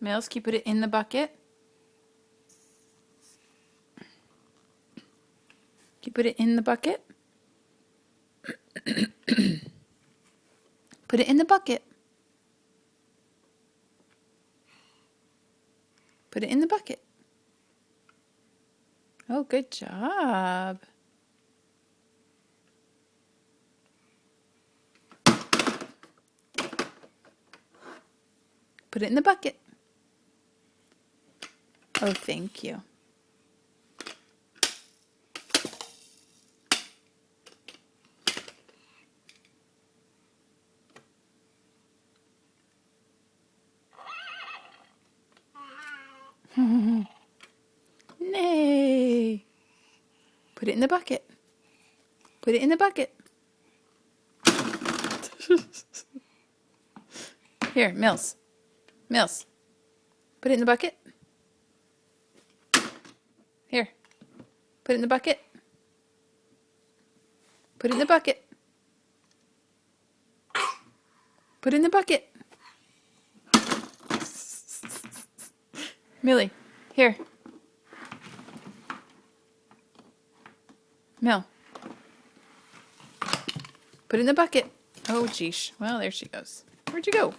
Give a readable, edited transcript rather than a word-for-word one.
Mills, can you put it in the bucket? Can you put it in the bucket? Put it in the bucket. Put it in the bucket. Oh, good job. Put it in the bucket. Oh, thank you. Nay. Put it in the bucket. Put it in the bucket. Here, Mills. Mills. Put it in the bucket. Here. Put it in the bucket. Put it in the bucket. Put it in the bucket. Millie, here. Mel. Put it in the bucket. Oh, geesh. Well, there she goes. Where'd you go?